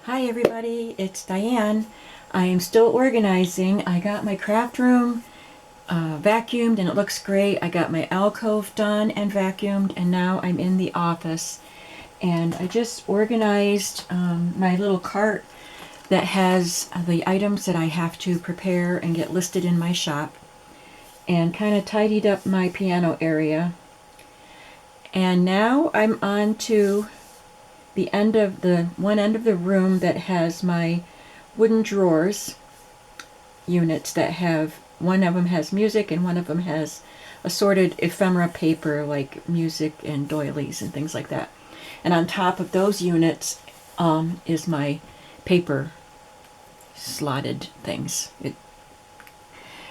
Hi everybody, it's Diane. I am still organizing. I got my craft room vacuumed and it looks great. I got my alcove done and vacuumed, and now I'm in the office. And I just organized my little cart that has the items that I have to prepare and get listed in my shop, and kind of tidied up my piano area. And now I'm on to the end of the one end of the room that has my wooden drawers units that have, one of them has music and one of them has assorted ephemera paper like music and doilies and things like that. And on top of those units is my paper slotted things.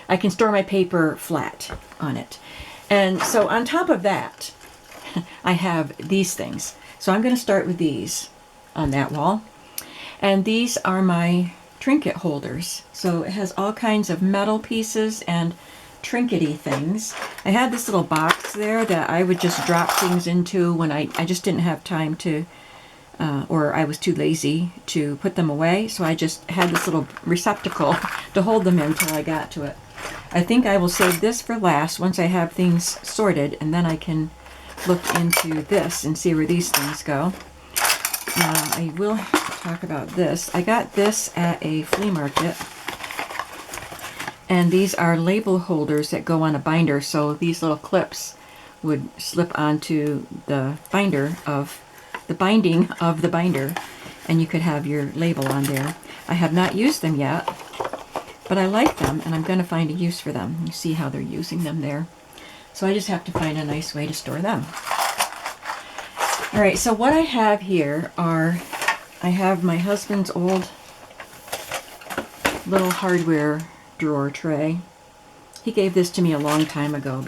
I can store my paper flat on it. And so on top of that, I have these things. So I'm going to start with these on that wall. And these are my trinket holders. So it has all kinds of metal pieces and trinkety things. I had this little box there that I would just drop things into when I just didn't have time to, or I was too lazy to put them away. So I just had this little receptacle to hold them in until I got to it. I think I will save this for last once I have things sorted, and then I can look into this and see where these things go. I will talk about this. I got this at a flea market, and these are label holders that go on a binder, so these little clips would slip onto the binder of the binding of the binder, and you could have your label on there. I have not used them yet, but I like them, and I'm going to find a use for them. You see how they're using them there. So I just have to find a nice way to store them. All right, so what I have here are, I have my husband's old little hardware drawer tray. He gave this to me a long time ago,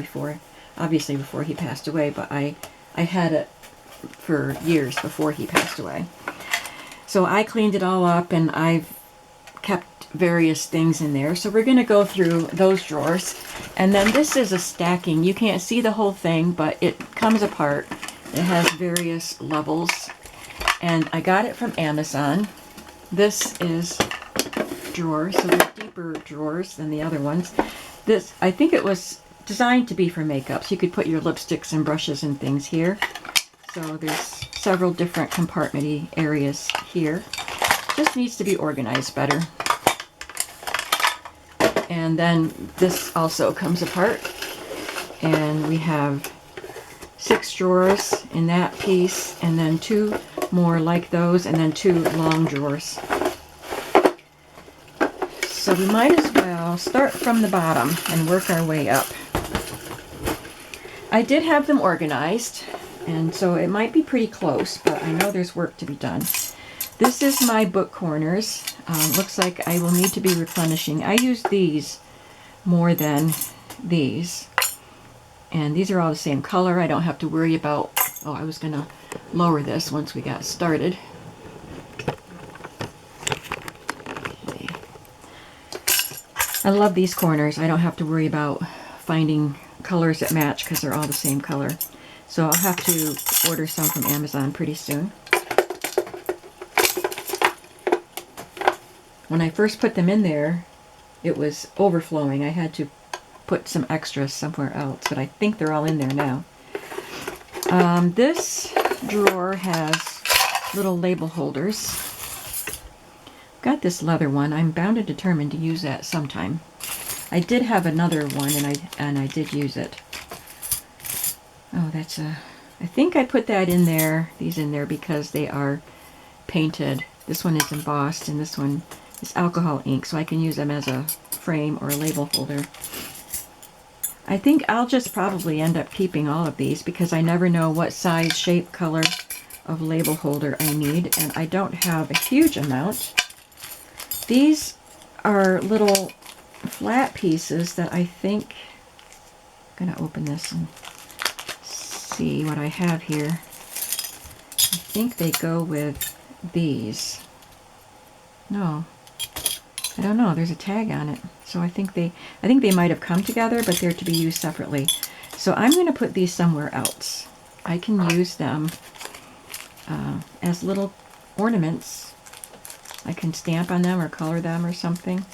obviously before he passed away, but I had it for years before he passed away. So I cleaned it all up, and I've kept various things in there. So we're going to go through those drawers. And then this is a stacking. You can't see the whole thing, but it comes apart. It has various levels. And I got it from Amazon. This is drawers, so they're deeper drawers than the other ones. This, I think it was designed to be for makeup. So you could put your lipsticks and brushes and things here. So there's several different compartment areas here. Just needs to be organized better. And then this also comes apart, and we have 6 drawers in that piece, and then 2 more like those, and then 2 long drawers. So we might as well start from the bottom and work our way up. I did have them organized, and so it might be pretty close, but I know there's work to be done. This is my book corners. Looks like I will need to be replenishing. I use these more than these. And these are all the same color. I don't have to worry about... Oh, I was going to lower this once we got started. Okay. I love these corners. I don't have to worry about finding colors that match because they're all the same color. So I'll have to order some from Amazon pretty soon. When I first put them in there, it was overflowing. I had to put some extras somewhere else, but I think they're all in there now. This drawer has little label holders. Got this leather one. I'm bound and determined to use that sometime. I did have another one, and I did use it. Oh, that's a... I think I put that in there, these in there, because they are painted. This one is embossed, and this one is alcohol ink, so I can use them as a frame or a label holder. I think I'll just probably end up keeping all of these because I never know what size, shape, color of label holder I need, and I don't have a huge amount. These are little flat pieces that I think... I'm going to open this and see what I have here. I think they go with these. No. I don't know, there's a tag on it. So I think they might have come together, but they're to be used separately. So I'm going to put these somewhere else. I can use them as little ornaments I can stamp on them or color them or something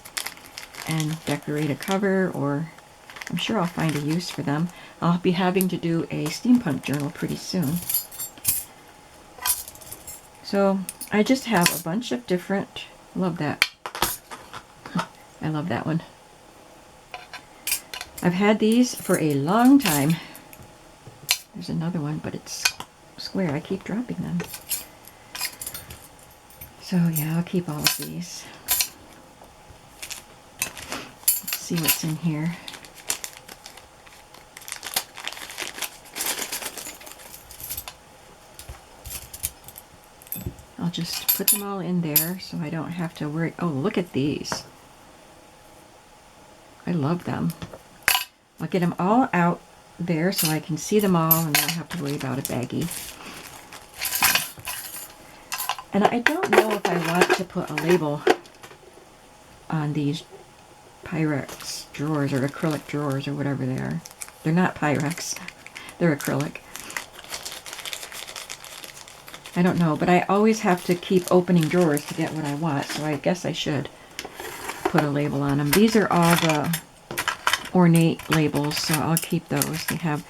and decorate a cover, or I'm sure I'll find a use for them. I'll be having to do a steampunk journal pretty soon. So I just have a bunch of different, love that. I love that one. I've had these for a long time. There's another one, but it's square. I keep dropping them. So yeah, I'll keep all of these. Let's see what's in here. I'll just put them all in there so I don't have to worry. Oh, look at these. I love them. I'll get them all out there so I can see them all and not have to worry about a baggie. And I don't know if I want to put a label on these Pyrex drawers or acrylic drawers or whatever they are. They're not Pyrex, they're acrylic. I don't know, but I always have to keep opening drawers to get what I want, so I guess I should put a label on them. These are all the ornate labels, so I'll keep those. They have,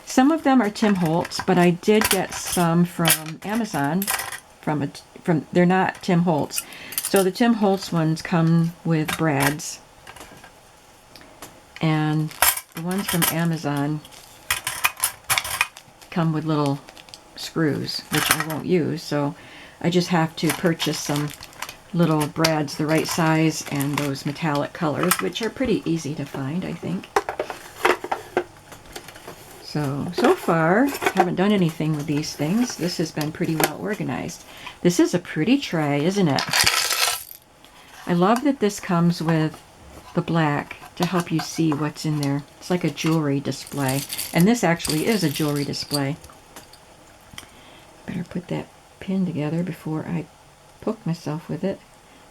some of them are Tim Holtz, but I did get some from Amazon. They're not Tim Holtz. So the Tim Holtz ones come with brads, and the ones from Amazon come with little screws, which I won't use, so I just have to purchase some little brads the right size and those metallic colors, which are pretty easy to find, I think. So far, haven't done anything with these things. This has been pretty well organized. This is a pretty tray, isn't it? I love that this comes with the black to help you see what's in there. It's like a jewelry display, and this actually is a jewelry display. Better put that pin together before I poke myself with it.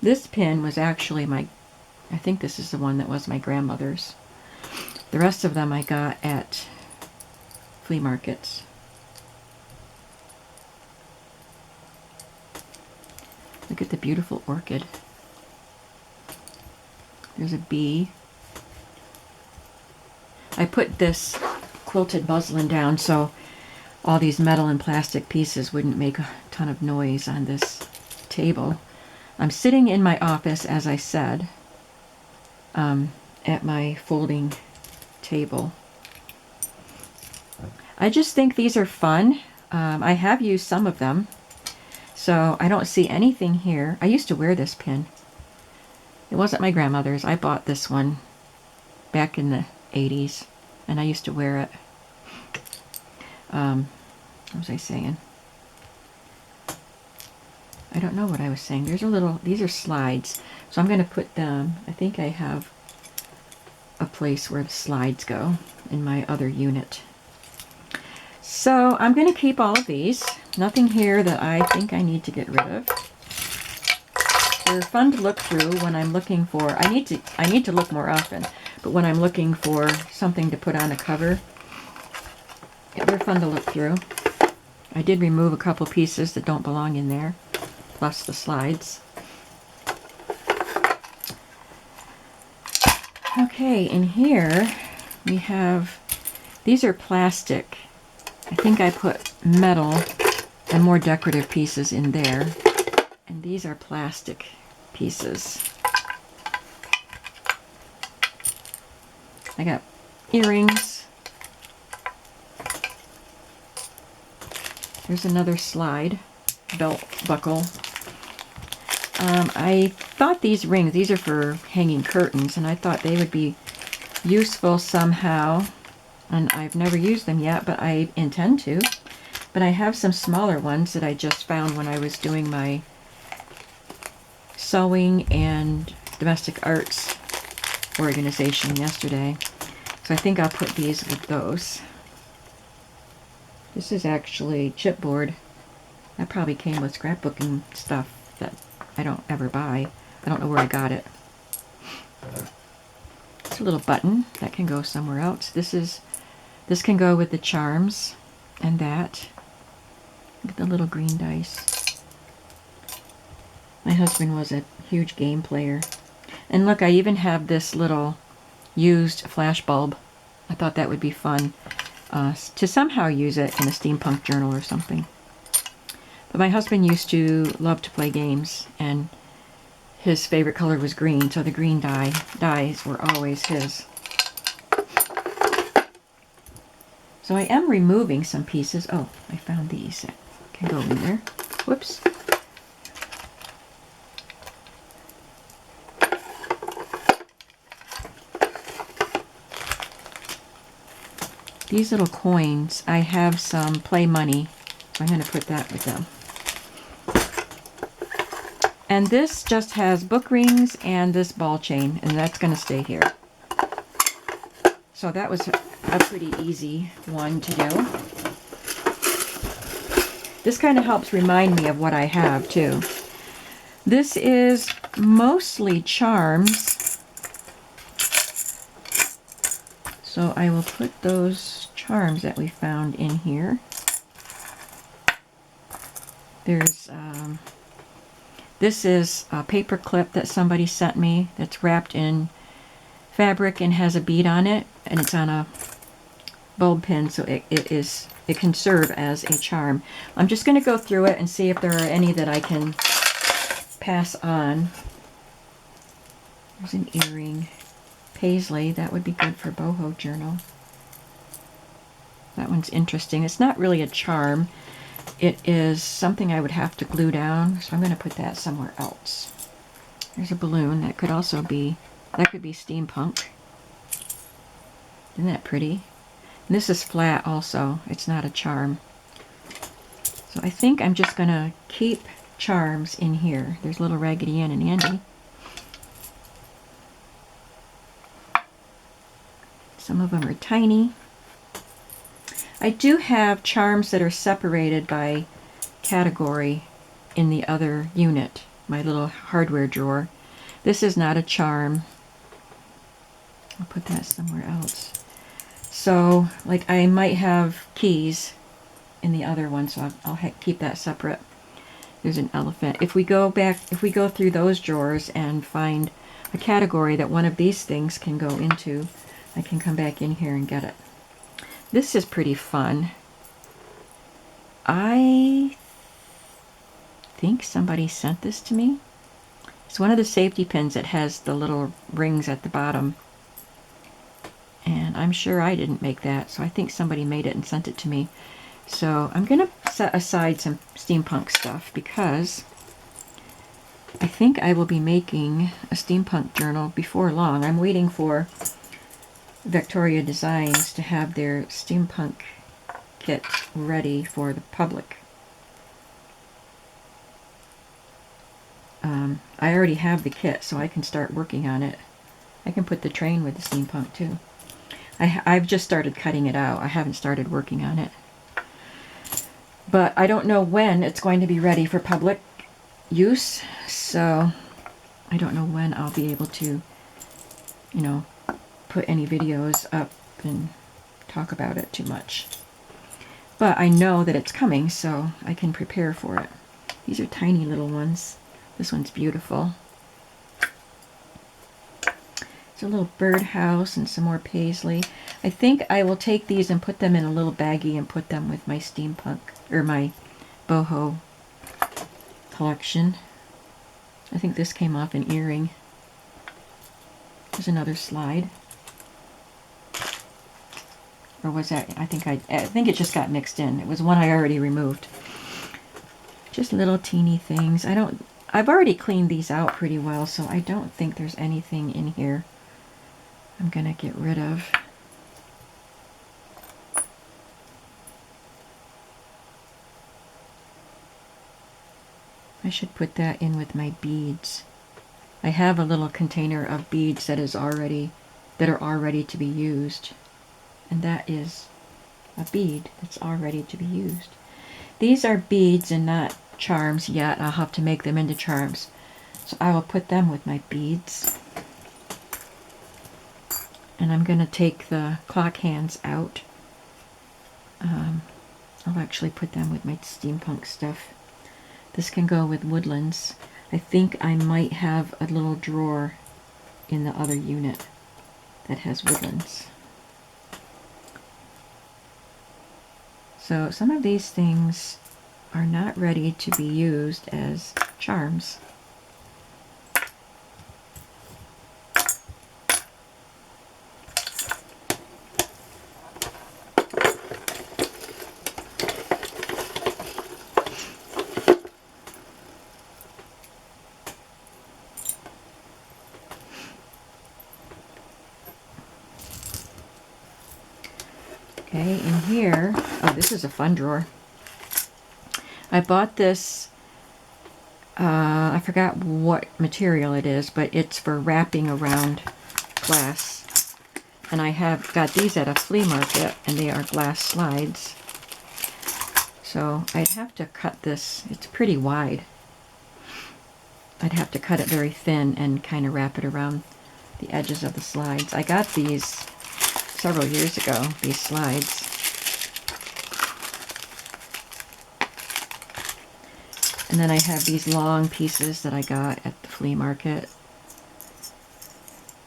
This pin was actually I think this is the one that was my grandmother's. The rest of them I got at flea markets. Look at the beautiful orchid. There's a bee. I put this quilted muslin down so all these metal and plastic pieces wouldn't make a ton of noise on this table. I'm sitting in my office, as I said, at my folding table. I just think these are fun. I have used some of them, so I don't see anything here. I used to wear this pin. It wasn't my grandmother's. I bought this one back in the 80s, and I used to wear it. What was I saying? I don't know what I was saying. There's these are slides, so I'm going to put them, I think I have a place where the slides go in my other unit. So I'm going to keep all of these. Nothing here that I think I need to get rid of. They're fun to look through when I'm looking for, I need to look more often, but when I'm looking for something to put on a cover, they're fun to look through. I did remove a couple pieces that don't belong in there, plus the slides. Okay, in here we have, these are plastic. I think I put metal and more decorative pieces in there. And these are plastic pieces. I got earrings. There's another slide, belt buckle. I thought these rings, these are for hanging curtains, and I thought they would be useful somehow. And I've never used them yet, but I intend to. But I have some smaller ones that I just found when I was doing my sewing and domestic arts organization yesterday. So I think I'll put these with those. This is actually chipboard. That probably came with scrapbooking stuff that I don't ever buy. I don't know where I got it. It's a little button that can go somewhere else. This can go with the charms and that. Look at the little green dice. My husband was a huge game player. And look, I even have this little used flash bulb. I thought that would be fun to somehow use it in a steampunk journal or something. But my husband used to love to play games, and his favorite color was green, so the green dies were always his. So I am removing some pieces. Oh, I found these that can go in there. Whoops. These little coins, I have some play money, so I'm going to put that with them. And this just has book rings and this ball chain, and that's going to stay here. So that was a pretty easy one to do. This kind of helps remind me of what I have too. This is mostly charms. So I will put those charms that we found in here. There's, this is a paper clip that somebody sent me that's wrapped in fabric and has a bead on it, and it's on a bulb pin, so it can serve as a charm. I'm just going to go through it and see if there are any that I can pass on. There's an earring. Paisley, that would be good for boho journal. That one's interesting. It's not really a charm. It is something I would have to glue down, so I'm going to put that somewhere else. There's a balloon. That could also be, that could be steampunk. Isn't that pretty? And this is flat also. It's not a charm. So I think I'm just going to keep charms in here. There's little Raggedy Ann and Andy. Some of them are tiny. I do have charms that are separated by category in the other unit, my little hardware drawer. This is not a charm. I'll put that somewhere else. So, like, I might have keys in the other one, so I'll keep that separate. There's an elephant. If we go back, if we go through those drawers and find a category that one of these things can go into, I can come back in here and get it. This is pretty fun. I think somebody sent this to me. It's one of the safety pins that has the little rings at the bottom. And I'm sure I didn't make that, so I think somebody made it and sent it to me. So I'm going to set aside some steampunk stuff because I think I will be making a steampunk journal before long. I'm waiting for Victoria Designs to have their steampunk kit ready for the public. I already have the kit, so I can start working on it. I can put the train with the steampunk too. I've just started cutting it out. I haven't started working on it. But I don't know when it's going to be ready for public use, so I don't know when I'll be able to, you know, put any videos up and talk about it too much. But I know that it's coming, so I can prepare for it. These are tiny little ones. This one's beautiful. It's a little birdhouse and some more paisley. I think I will take these and put them in a little baggie and put them with my steampunk, or my boho collection. I think this came off an earring. There's another slide. Or was that, I think it just got mixed in. It was one I already removed. Just little teeny things. I've already cleaned these out pretty well, so I don't think there's anything in here I'm gonna get rid of. I should put that in with my beads. I have a little container of beads that are all ready to be used. And that is a bead that's all ready to be used. These are beads and not charms yet. I'll have to make them into charms. So I will put them with my beads. And I'm going to take the clock hands out. I'll actually put them with my steampunk stuff. This can go with woodlands. I think I might have a little drawer in the other unit that has woodlands. So some of these things are not ready to be used as charms. Okay, in here, oh, this is a fun drawer. I bought this, I forgot what material it is, but it's for wrapping around glass. And I have got these at a flea market, and they are glass slides. So I'd have to cut this, it's pretty wide. I'd have to cut it very thin and kind of wrap it around the edges of the slides. I got these several years ago, these slides. And then I have these long pieces that I got at the flea market.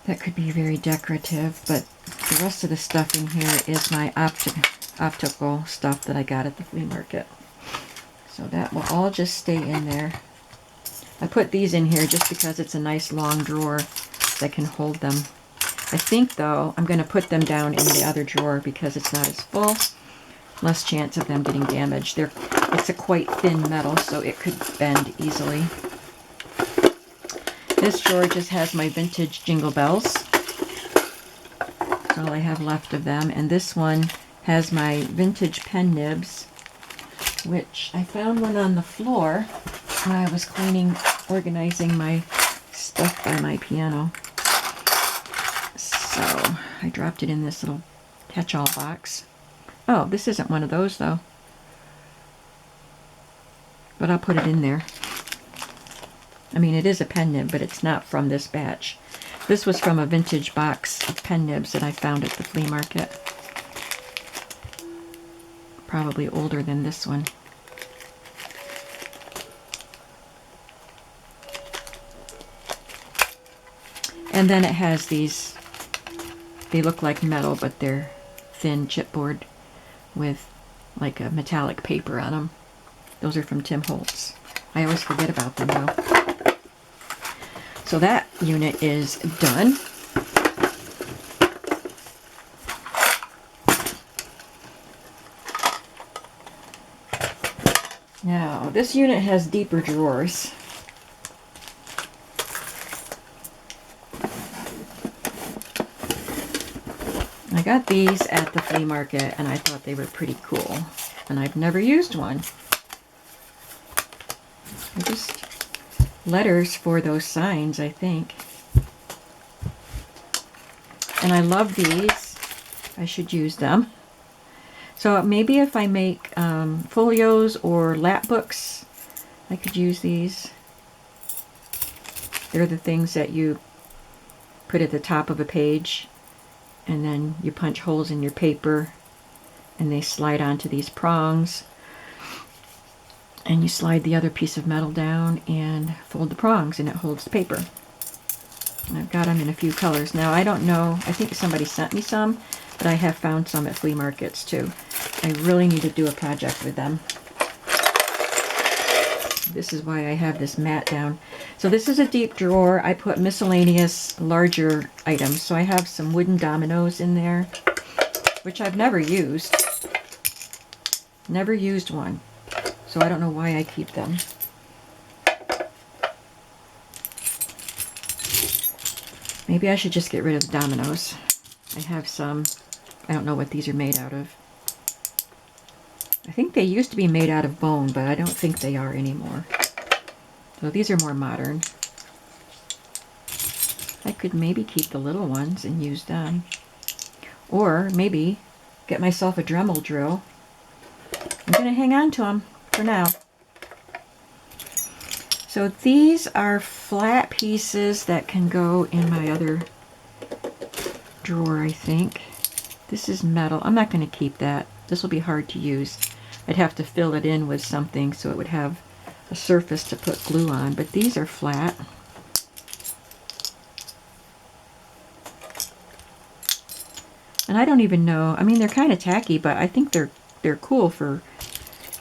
That could be very decorative, but the rest of the stuff in here is my optical stuff that I got at the flea market. So that will all just stay in there. I put these in here just because it's a nice long drawer that can hold them. I think, though, I'm going to put them down in the other drawer because it's not as full. Less chance of them getting damaged. It's a quite thin metal, so it could bend easily. This drawer just has my vintage jingle bells. That's all I have left of them. And this one has my vintage pen nibs, which I found one on the floor when I was organizing my stuff by my piano. So I dropped it in this little catch-all box. Oh, this isn't one of those though. But I'll put it in there. I mean, it is a pen nib, but it's not from this batch. This was from a vintage box of pen nibs that I found at the flea market. Probably older than this one. And then it has these, they look like metal, but they're thin chipboard with like a metallic paper on them. Those are from Tim Holtz. I always forget about them though. So that unit is done. Now, this unit has deeper drawers. I got these at the flea market and I thought they were pretty cool. And I've never used one. They're just letters for those signs, I think. And I love these. I should use them. So maybe if I make folios or lap books, I could use these. They're the things that you put at the top of a page, and then you punch holes in your paper, and they slide onto these prongs. And you slide the other piece of metal down and fold the prongs, and it holds the paper. And I've got them in a few colors. Now, I don't know, I think somebody sent me some, but I have found some at flea markets too. I really need to do a project with them. This is why I have this mat down. So this is a deep drawer. I put miscellaneous larger items. So I have some wooden dominoes in there, which I've never used. Never used one. So I don't know why I keep them. Maybe I should just get rid of the dominoes. I have some, I don't know what these are made out of. I think they used to be made out of bone, but I don't think they are anymore. So these are more modern. I could maybe keep the little ones and use them. Or maybe get myself a Dremel drill. I'm going to hang on to them for now. So these are flat pieces that can go in my other drawer, I think. This is metal. I'm not going to keep that. This will be hard to use. I'd have to fill it in with something so it would have a surface to put glue on, but these are flat. And I don't even know, I mean, they're kind of tacky, but I think they're cool for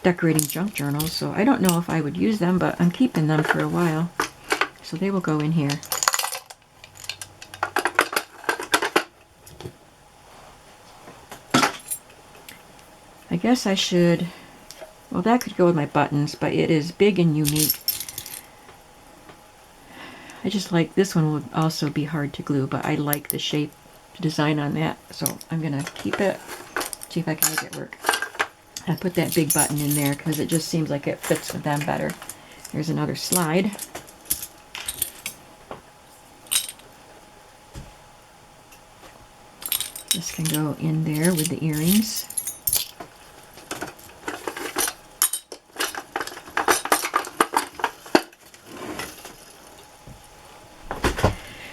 decorating junk journals, so I don't know if I would use them, but I'm keeping them for a while. So they will go in here. I guess I should, well, that could go with my buttons, but it is big and unique. I just like, this one would also be hard to glue, but I like the shape, the design on that, so I'm going to keep it, see if I can make it work. I put that big button in there because it just seems like it fits with them better. Here's another slide. This can go in there with the earrings.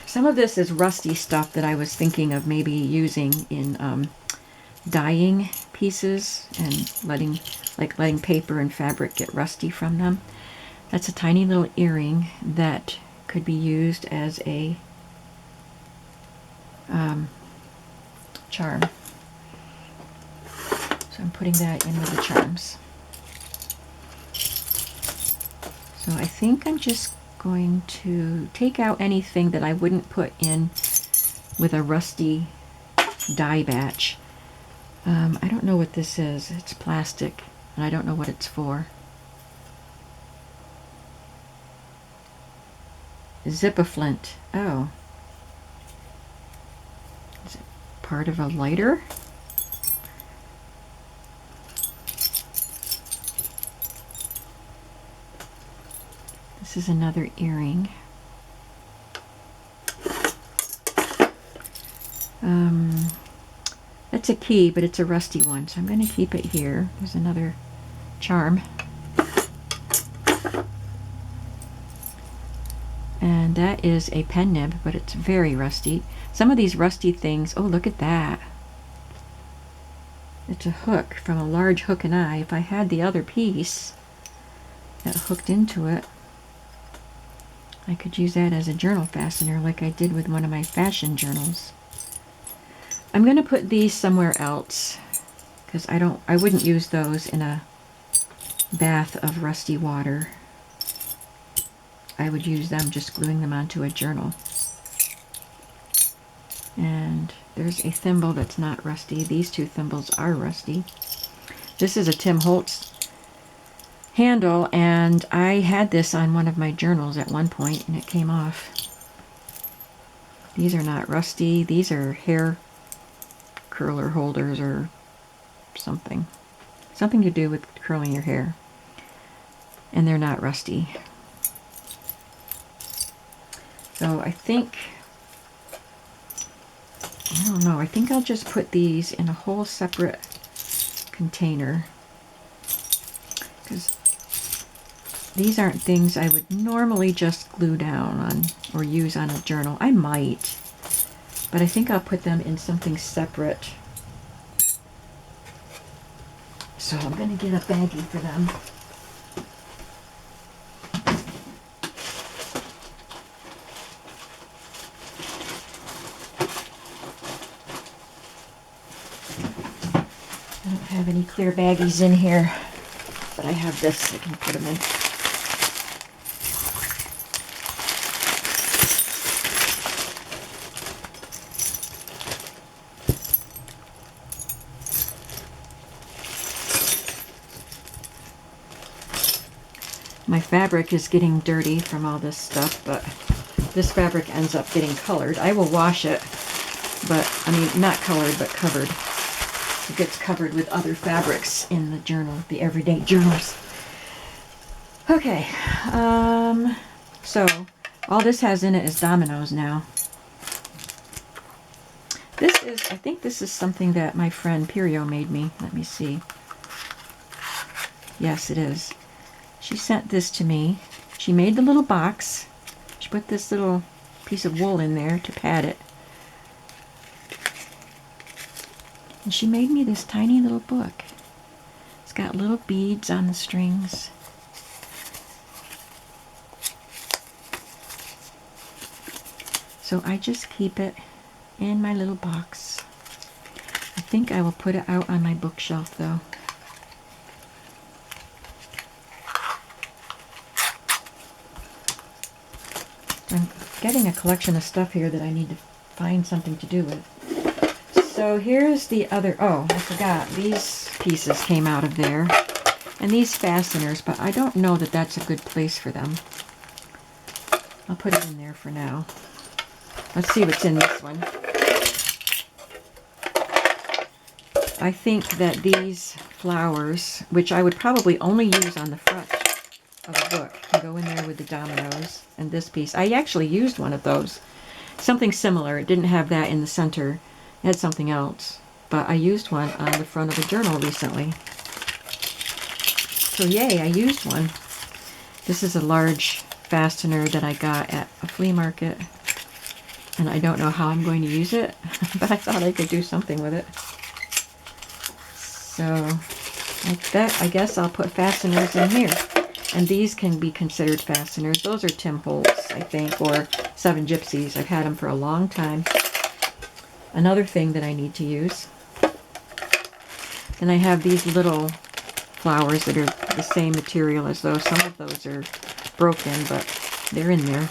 Some of this is rusty stuff that I was thinking of maybe using in dyeing pieces and letting paper and fabric get rusty from them. That's a tiny little earring that could be used as a charm. So I'm putting that in with the charms. So I think I'm just going to take out anything that I wouldn't put in with a rusty dye batch. I don't know what this is. It's plastic, and I don't know what it's for. Zip-a-flint. Oh. Is it part of a lighter? This is another earring. That's a key, but it's a rusty one, so I'm going to keep it here. There's another charm. And that is a pen nib, but it's very rusty. Some of these rusty things, oh, look at that. It's a hook from a large hook and eye. If I had the other piece that hooked into it, I could use that as a journal fastener like I did with one of my fashion journals. I'm going to put these somewhere else because I wouldn't use those in a bath of rusty water. I would use them just gluing them onto a journal. And there's a thimble that's not rusty. These two thimbles are rusty. This is a Tim Holtz handle, and I had this on one of my journals at one point and it came off. These are not rusty. These are hair curler holders or something. Something to do with curling your hair. And they're not rusty. So I think, I don't know, I think I'll just put these in a whole separate container. Because these aren't things I would normally just glue down on or use on a journal. I might, but I think I'll put them in something separate. So I'm going to get a baggie for them. I don't have any clear baggies in here, but I have this I can put them in. My fabric is getting dirty from all this stuff, but this fabric ends up getting colored. I will wash it, but, I mean, not colored, but covered. It gets covered with other fabrics in the journal, the everyday journals. Okay, so all this has in it is Dominoes now. This is, I think this is something that my friend Pirio made me. Let me see. Yes, it is. She sent this to me. She made the little box. She put this little piece of wool in there to pad it. And she made me this tiny little book. It's got little beads on the strings. So I just keep it in my little box. I think I will put it out on my bookshelf though. I'm getting a collection of stuff here that I need to find something to do with. So here's the other, oh, I forgot, these pieces came out of there. And these fasteners, but I don't know that that's a good place for them. I'll put it in there for now. Let's see what's in this one. I think that these flowers, which I would probably only use on the front of a book, can go in there with the dominoes and this piece. I actually used one of those. Something similar. It didn't have that in the center. It had something else. But I used one on the front of a journal recently. So yay, I used one. This is a large fastener that I got at a flea market. And I don't know how I'm going to use it, but I thought I could do something with it. So like that, I guess I'll put fasteners in here. And these can be considered fasteners. Those are Tim Holtz, I think, or Seven Gypsies. I've had them for a long time. Another thing that I need to use. Then I have these little flowers that are the same material as those. Some of those are broken, but they're in there.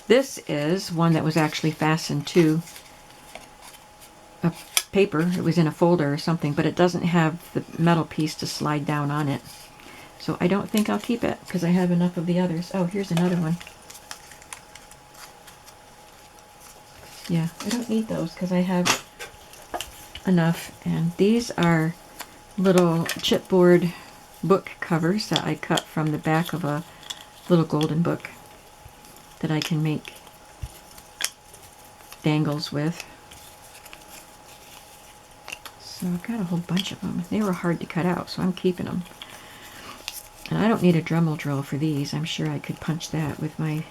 This is one that was actually fastened to a paper. It was in a folder or something, but it doesn't have the metal piece to slide down on it. So I don't think I'll keep it because I have enough of the others. Oh, here's another one. Yeah, I don't need those because I have enough. And these are little chipboard book covers that I cut from the back of a little golden book that I can make dangles with. So I've got a whole bunch of them. They were hard to cut out, so I'm keeping them. And I don't need a Dremel drill for these. I'm sure I could punch that with my,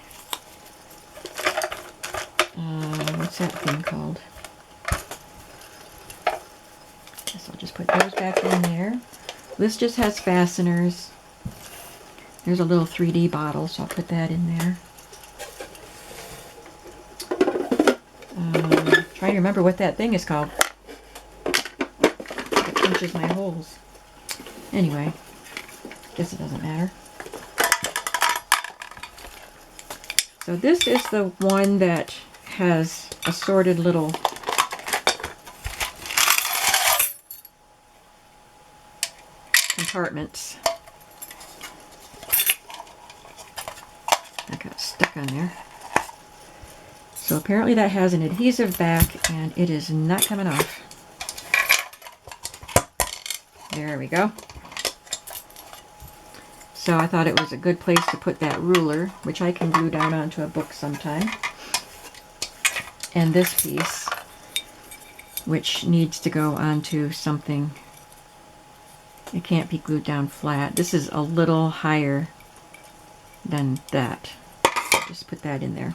what's that thing called? Guess I'll just put those back in there. This just has fasteners. There's a little 3D bottle, so I'll put that in there. Trying to remember what that thing is called. It punches my holes. Anyway, guess it doesn't matter. So this is the one that has assorted little compartments. I got stuck on there. So apparently that has an adhesive back and it is not coming off. There we go. So I thought it was a good place to put that ruler, which I can glue down onto a book sometime. And this piece, which needs to go onto something. It can't be glued down flat. This is a little higher than that. Just put that in there.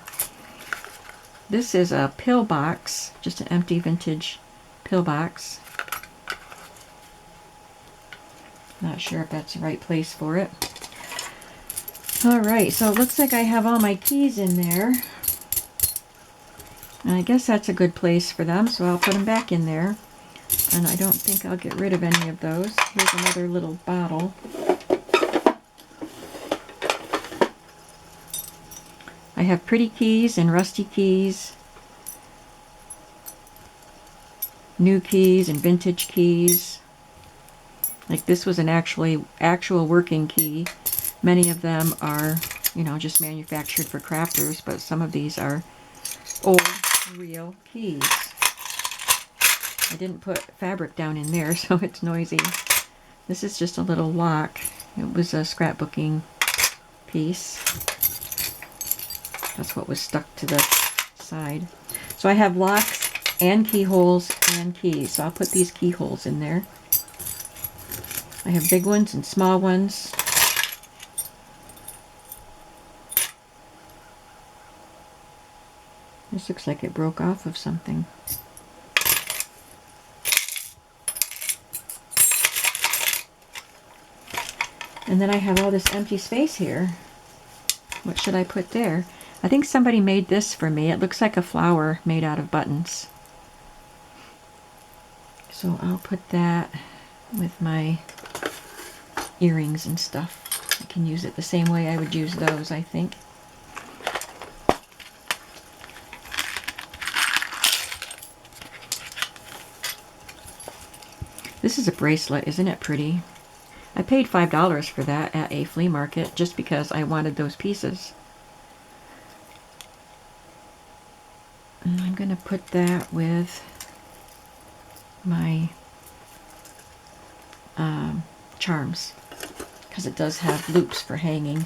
This is a pill box, just an empty vintage pill box. Not sure if that's the right place for it. Alright, so it looks like I have all my keys in there. And I guess that's a good place for them, so I'll put them back in there. And I don't think I'll get rid of any of those. Here's another little bottle. I have pretty keys and rusty keys, new keys and vintage keys. Like this was an actual working key. Many of them are, you know, just manufactured for crafters, but some of these are old, real keys. I didn't put fabric down in there, so it's noisy. This is just a little lock. It was a scrapbooking piece. That's what was stuck to the side. So I have locks and keyholes and keys. So I'll put these keyholes in there. I have big ones and small ones. This looks like it broke off of something. And then I have all this empty space here. What should I put there? I think somebody made this for me. It looks like a flower made out of buttons. So I'll put that with my earrings and stuff. I can use it the same way I would use those, I think. This is a bracelet, isn't it pretty? I paid $5 for that at a flea market just because I wanted those pieces. And I'm going to put that with my charms because it does have loops for hanging.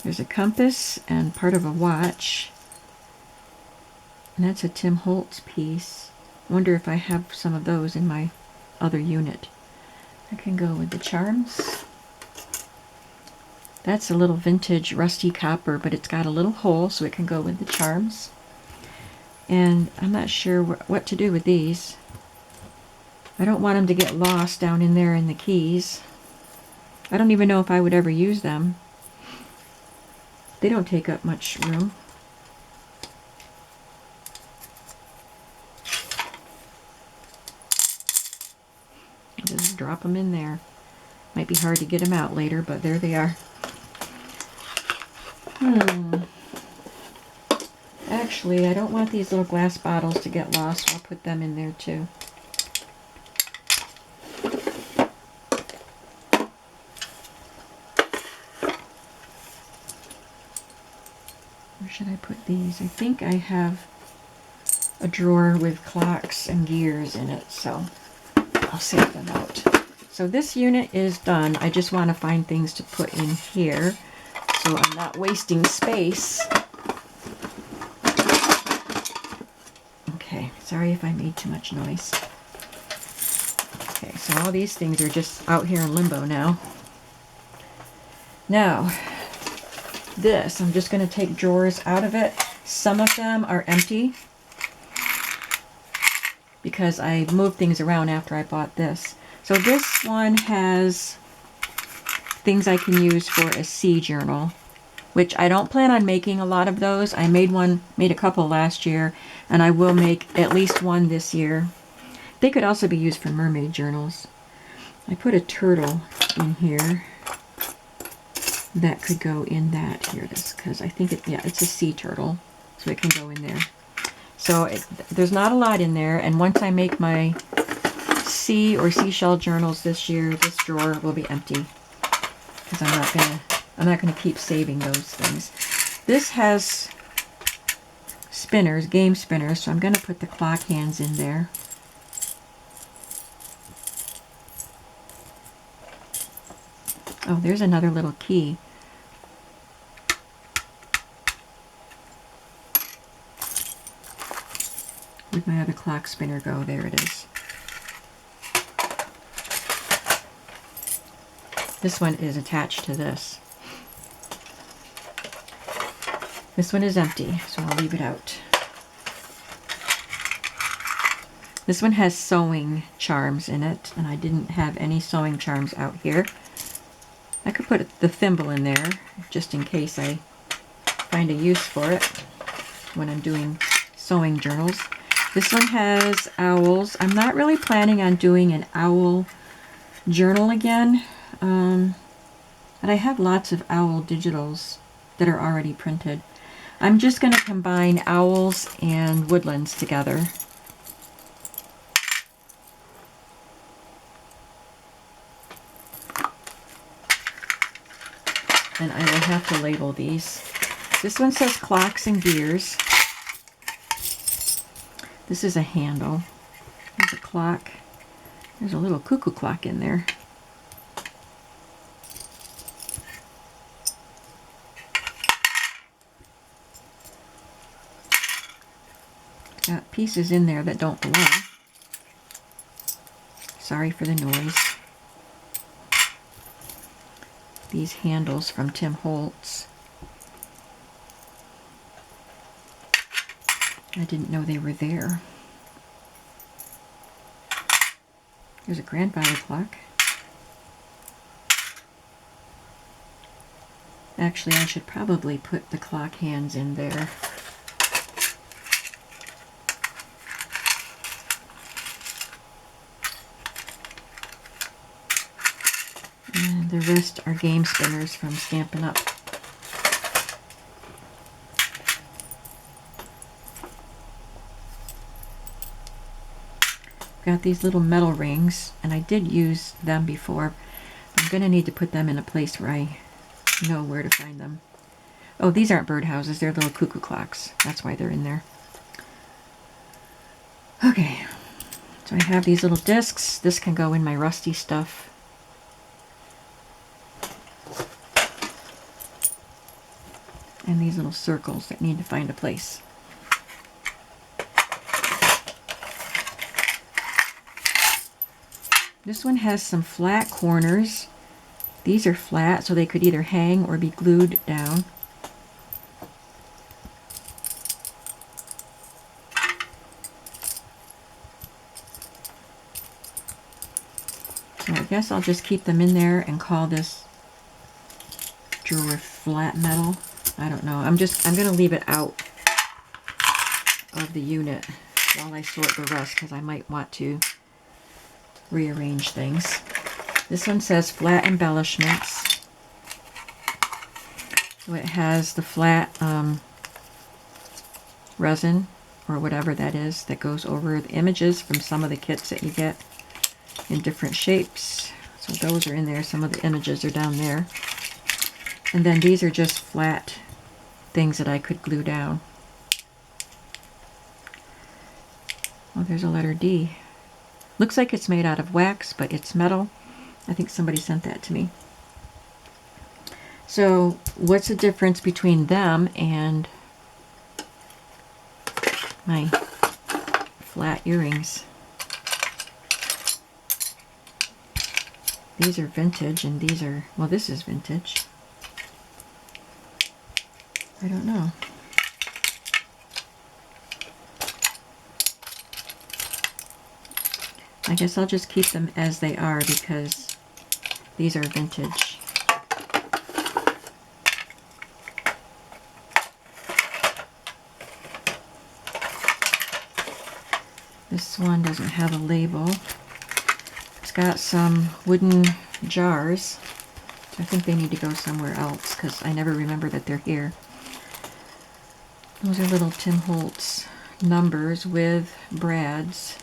There's a compass and part of a watch. And that's a Tim Holtz piece. I wonder if I have some of those in my other unit. I can go with the charms. That's a little vintage rusty copper, but it's got a little hole, so it can go with the charms. And I'm not sure what to do with these. I don't want them to get lost down in there in the keys. I don't even know if I would ever use them. They don't take up much room. Just drop them in there. Might be hard to get them out later, but there they are. Actually, I don't want these little glass bottles to get lost, so I'll put them in there too. Where should I put these? I think I have a drawer with clocks and gears in it, so I'll save them out. So this unit is done. I just want to find things to put in here so I'm not wasting space. Okay, sorry if I made too much noise. Okay, so all these things are just out here in limbo now. Now, this, I'm just going to take drawers out of it. Some of them are empty because I moved things around after I bought this. So this one has things I can use for a sea journal, which I don't plan on making a lot of those. I made a couple last year, and I will make at least one this year. They could also be used for mermaid journals. I put a turtle in here that could go in that. Here it is, because I think it's a sea turtle, so it can go in there. So there's not a lot in there, and once I make my sea or seashell journals this year, this drawer will be empty because I'm not gonna keep saving those things. This has spinners, game spinners, so I'm gonna put the clock hands in there. Oh, there's another little key. Where'd my other clock spinner go? There it is. This one is attached to this. This one is empty, so I'll leave it out. This one has sewing charms in it, and I didn't have any sewing charms out here. I could put the thimble in there, just in case I find a use for it when I'm doing sewing journals. This one has owls. I'm not really planning on doing an owl journal again. But I have lots of owl digitals that are already printed. I'm just going to combine owls and woodlands together. And I will have to label these. This one says clocks and gears. This is a handle. There's a clock. There's a little cuckoo clock in there. Got pieces in there that don't belong. Sorry for the noise. These handles from Tim Holtz. I didn't know they were there. There's a grandfather clock. Actually, I should probably put the clock hands in there. And the rest are game spinners from Stampin' Up. Got these little metal rings, and I did use them before. I'm going to need to put them in a place where I know where to find them. Oh, these aren't birdhouses, they're little cuckoo clocks. That's why they're in there. Okay, so I have these little discs. This can go in my rusty stuff. And these little circles that need to find a place. This one has some flat corners. These are flat, so they could either hang or be glued down. So I guess I'll just keep them in there and call this drawer flat metal. I don't know. I'm going to leave it out of the unit while I sort the rest, because I might want to rearrange things. This one says flat embellishments. So it has the flat resin, or whatever that is, that goes over the images from some of the kits that you get in different shapes. So those are in there. Some of the images are down there. And then these are just flat things that I could glue down. Oh, there's a letter D. Looks like it's made out of wax, but it's metal. I think somebody sent that to me. So what's the difference between them and my flat earrings? These are vintage and these are, well, this is vintage. I don't know. I guess I'll just keep them as they are because these are vintage. This one doesn't have a label. It's got some wooden jars. I think they need to go somewhere else because I never remember that they're here. Those are little Tim Holtz numbers with brads.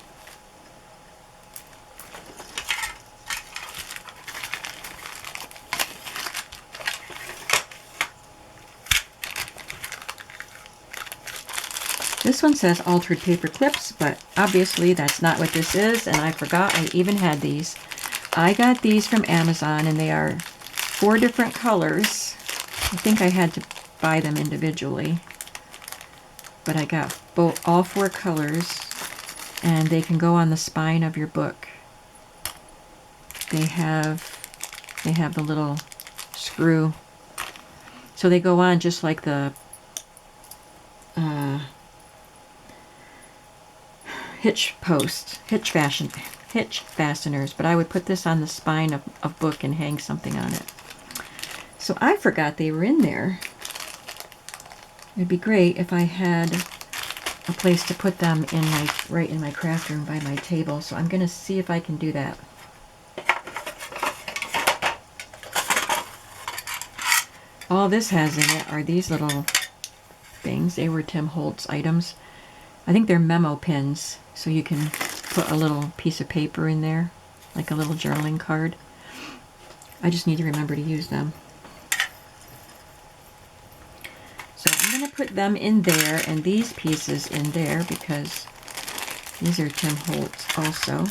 This one says altered paper clips, but obviously that's not what this is, and I forgot I even had these. I got these from Amazon, and they are 4 different colors. I think I had to buy them individually, but I got all 4 colors, and they can go on the spine of your book. They have the little screw, so they go on just like the hitch fasteners, but I would put this on the spine of book and hang something on it. So I forgot they were in there. It'd be great if I had a place to put them in right in my craft room by my table, so I'm going to see if I can do that. All this has in it are these little things. They were Tim Holtz items. I think they're memo pins, so you can put a little piece of paper in there, like a little journaling card. I just need to remember to use them. So I'm going to put them in there and these pieces in there because these are Tim Holtz also.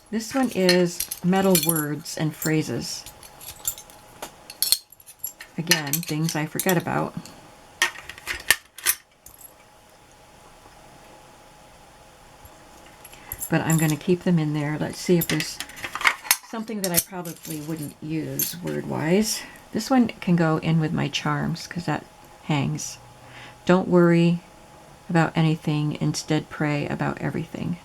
This one is metal words and phrases. Again, things I forget about. But I'm going to keep them in there. Let's see if there's something that I probably wouldn't use word-wise. This one can go in with my charms because that hangs. Don't worry about anything, instead pray about everything.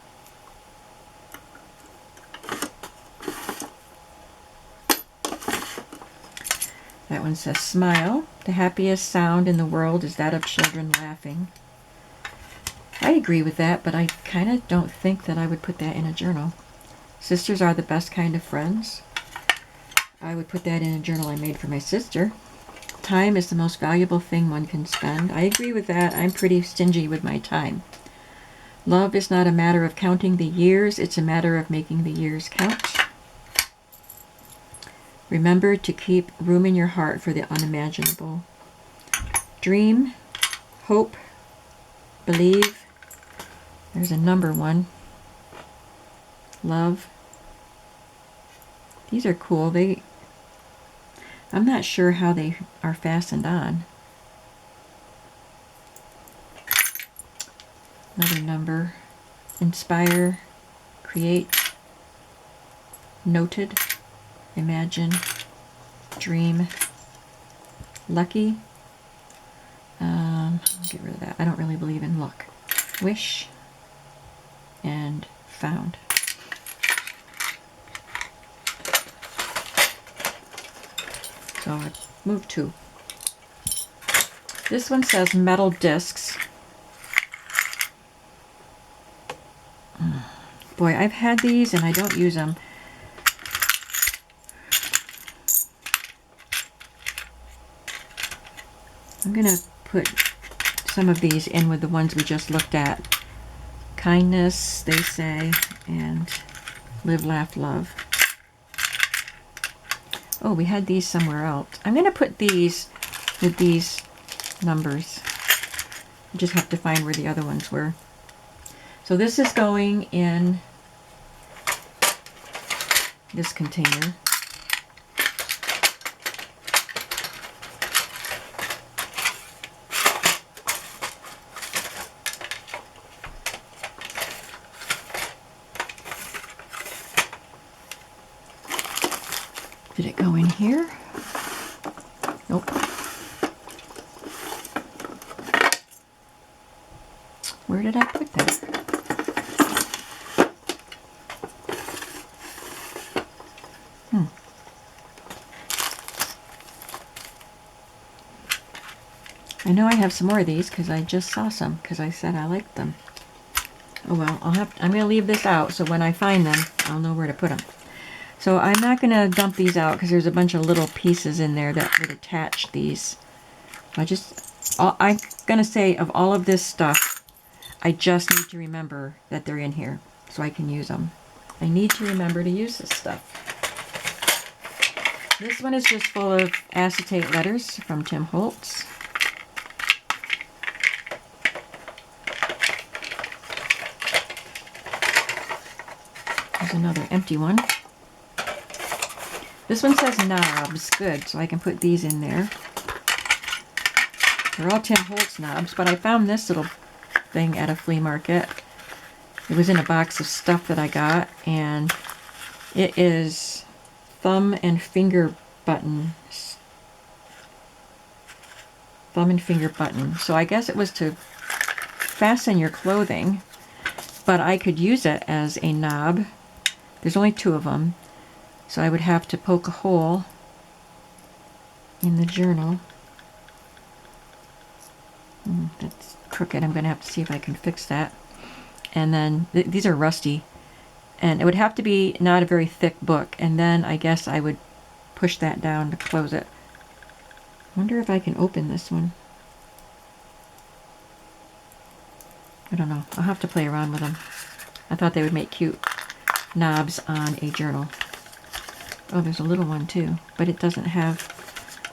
That one says smile. The happiest sound in the world is that of children laughing. I agree with that, but I kind of don't think that I would put that in a journal. Sisters are the best kind of friends. I would put that in a journal I made for my sister. Time is the most valuable thing one can spend. I agree with that. I'm pretty stingy with my time. Love is not a matter of counting the years, it's a matter of making the years count. Remember to keep room in your heart for the unimaginable. Dream, hope, believe. There's a number one. Love. These are cool. I'm not sure how they are fastened on. Another number. Inspire, create, noted, imagine, dream, lucky. I'll get rid of that. I don't really believe in luck. Wish, and found. So I moved 2. This one says metal discs. Boy, I've had these and I don't use them. I'm going to put some of these in with the ones we just looked at. Kindness, they say, and live, laugh, love. Oh, we had these somewhere else. I'm going to put these with these numbers. I just have to find where the other ones were. So this is going in this container. Did it go in here? Nope. Where did I put that? I know I have some more of these because I just saw some because I said I liked them. Oh well, I'm going to leave this out so when I find them, I'll know where to put them. So I'm not going to dump these out because there's a bunch of little pieces in there that would attach these. I'm going to say of all of this stuff, I just need to remember that they're in here so I can use them. I need to remember to use this stuff. This one is just full of acetate letters from Tim Holtz. There's another empty one. This one says knobs. Good, so I can put these in there. They're all Tim Holtz knobs, but I found this little thing at a flea market. It was in a box of stuff that I got, and it is thumb and finger buttons. Thumb and finger button. So I guess it was to fasten your clothing, but I could use it as a knob. There's only 2 of them. So I would have to poke a hole in the journal. That's crooked. I'm going to have to see if I can fix that. And then these are rusty. And it would have to be not a very thick book. And then I guess I would push that down to close it. I wonder if I can open this one. I don't know. I'll have to play around with them. I thought they would make cute knobs on a journal. Oh, there's a little one too, but it doesn't have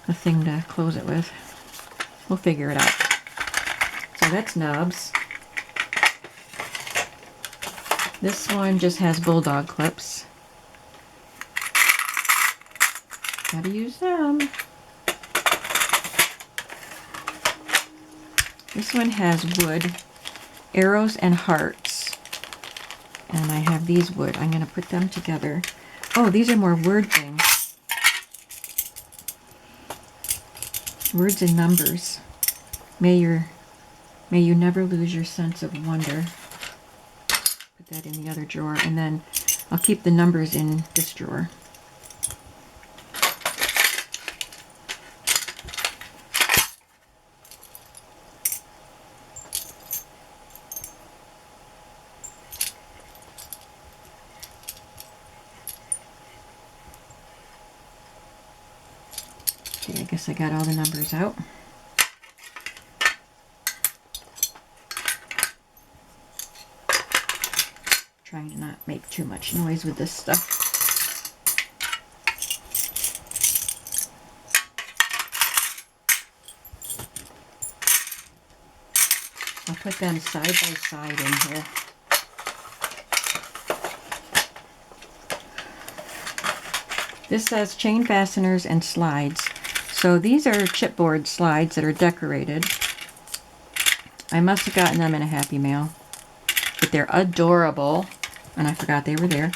a thing to close it with. We'll figure it out. So that's knobs. This one just has bulldog clips. Gotta use them. This one has wood, arrows and hearts. And I have these wood. I'm going to put them together. Oh, these are more word things. Words and numbers. May you never lose your sense of wonder. Put that in the other drawer, and then I'll keep the numbers in this drawer. guess I got all the numbers out. Trying to not make too much noise with this stuff. I'll put them side by side in here. This says chain fasteners and slides. So these are chipboard slides that are decorated. I must have gotten them in a Happy Mail. But they're adorable. And I forgot they were there.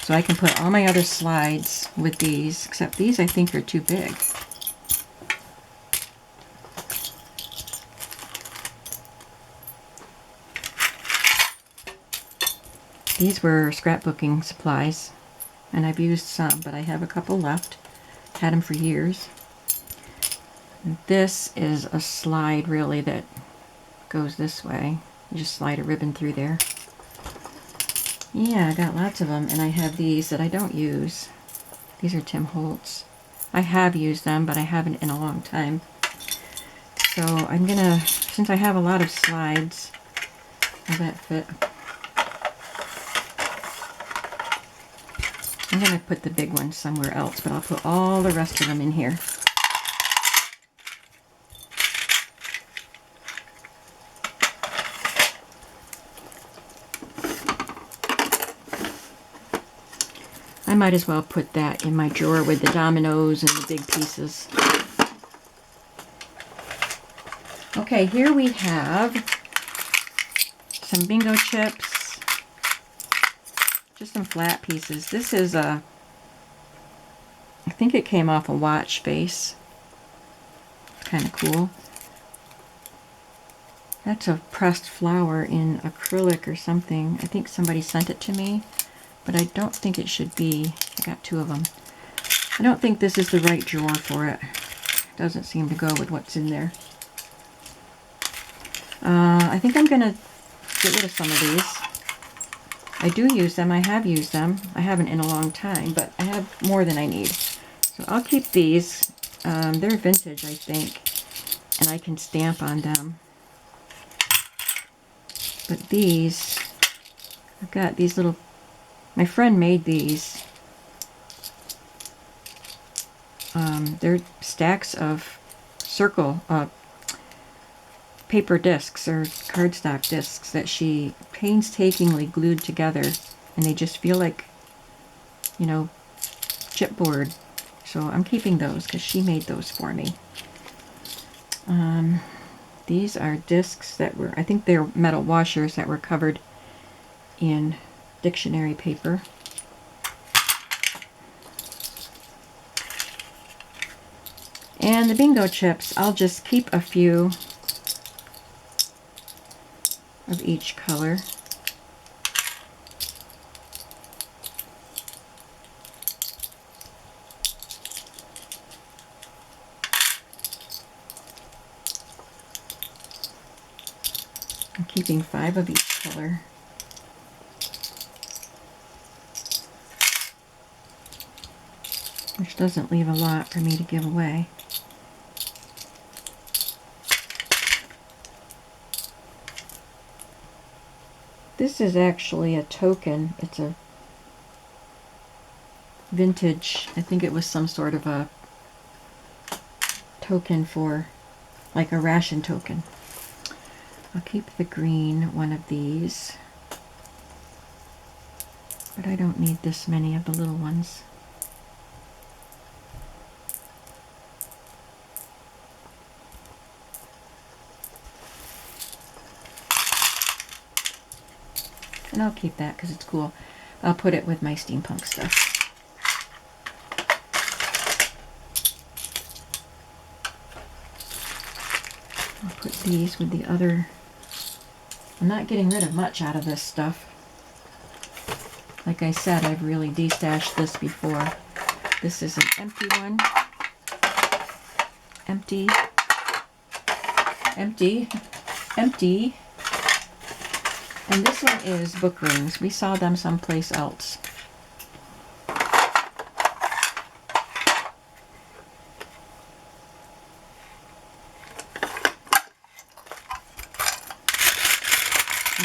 So I can put all my other slides with these, except these I think are too big. These were scrapbooking supplies, and I've used some, but I have a couple left. Had them for years. And this is a slide, really, that goes this way. You just slide a ribbon through there. Yeah, I got lots of them, and I have these that I don't use. These are Tim Holtz. I have used them, but I haven't in a long time. So I'm gonna, since I have a lot of slides, will that fit? I'm going to put the big ones somewhere else, but I'll put all the rest of them in here. I might as well put that in my drawer with the Dominoes and the big pieces. Okay, here we have some bingo chips. Just some flat pieces. This is a, I think it came off a watch face. Kind of cool. That's a pressed flower in acrylic or something. I think somebody sent it to me, but I don't think it should be. I got two of them. I don't think this is the right drawer for it. Doesn't seem to go with what's in there. I think I'm going to get rid of some of these. I do use them. I have used them. I haven't in a long time, but I have more than I need. So I'll keep these. They're vintage, I think, and I can stamp on them. But these, I've got these little, my friend made these. They're stacks of circle paper discs or cardstock discs that she painstakingly glued together, and they just feel like, you know, chipboard. So I'm keeping those because she made those for me. These are discs that were, I think they're metal washers that were covered in dictionary paper. And the bingo chips, I'll just keep a few of each color. I'm keeping 5 of each color. Which doesn't leave a lot for me to give away. This is actually a token. It's a vintage, I think it was some sort of a token for, like a ration token. I'll keep the green one of these, but I don't need this many of the little ones. And I'll keep that because it's cool. I'll put it with my steampunk stuff. I'll put these with the other. I'm not getting rid of much out of this stuff. Like I said, I've really destashed this before. This is an empty one. Empty. Empty. Empty. And this one is book rings. We saw them someplace else.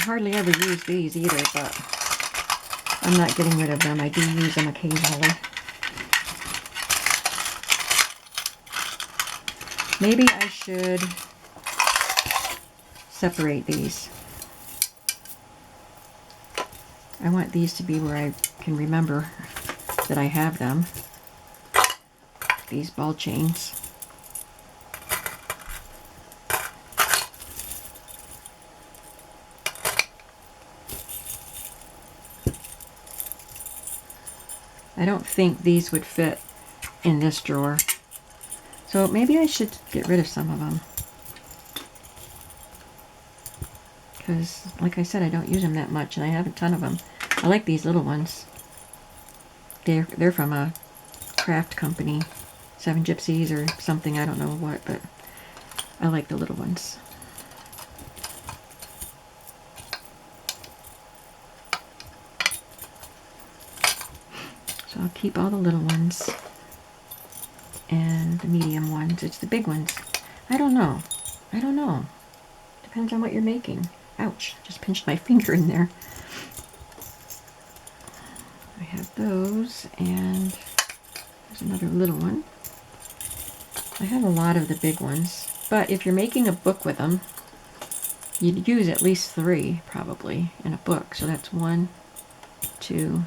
hardly ever use these either, but I'm not getting rid of them. I do use them occasionally. Maybe I should separate these. I want these to be where I can remember that I have them. These ball chains. I don't think these would fit in this drawer. So maybe I should get rid of some of them. Because, like I said, I don't use them that much, and I have a ton of them. I like these little ones. They're from a craft company, Seven Gypsies or something, I don't know what, but I like the little ones. So I'll keep all the little ones and the medium ones. It's the big ones. I don't know. I don't know. Depends on what you're making. Ouch, just pinched my finger in there. I have those, and there's another little one. I have a lot of the big ones, but if you're making a book with them, you'd use at least 3 probably in a book. So that's 1, 2,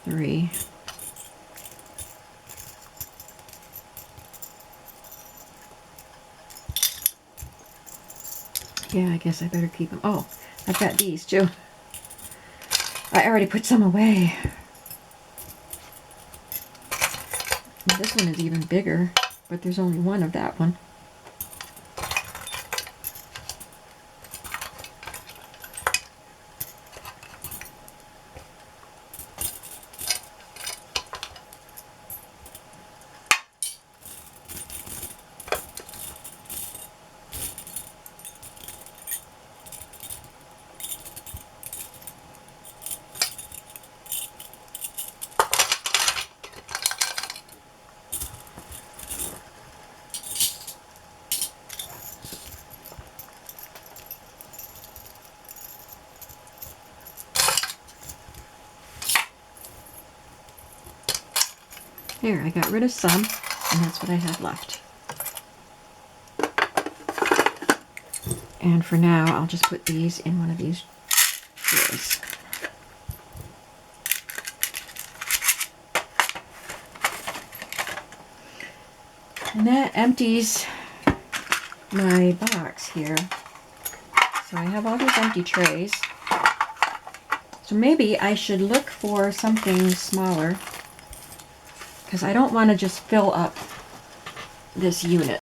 3. Yeah, I guess I better keep them. Oh, I've got these too. I already put some away. And this one is even bigger, but there's only one of that one. There, I got rid of some, and that's what I have left. And for now, I'll just put these in one of these drawers. And that empties my box here. So I have all these empty trays. So maybe I should look for something smaller, because I don't want to just fill up this unit.